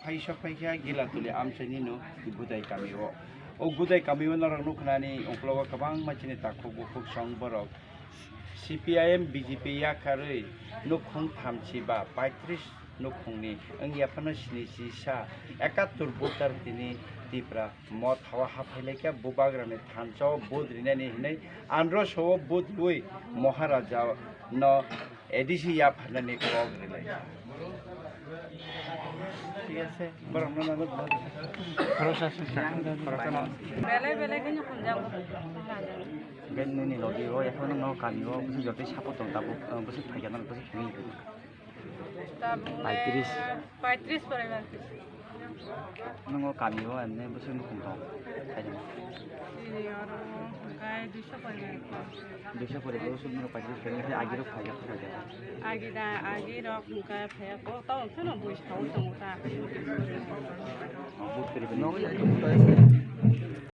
faisa faisa gila tuli amsani no budai kami o budai kami narang nukhnani ongklogo kabang machini takho bukuk song borok CPIM BJP yakarui nukhung thamchi ba 35 nukhungni angyapano sinisi sa 71 voter tini tipra mot hawa haphaileka bubagrani thanchao budrinani hinai andro so budui maharaja no edisi yaphanani kogrilai ঠিক আছে বরং না না খরচ আছে খরচ না বেলে বেলে কিন্তু খুঁজাব ben ni lodi ro এখন no kami ro busi jote sapo tong tabu busi phaigan busi khini tabu 35 পরিবার nang kami ro enne busi no khung tong khaijan আর গায় 200 পরিবার 200 পরিবার busi no 35 khini agi ro phaigan agi ro khungka phaya ko taw phuno bui saw tong ta বহুত করিবেন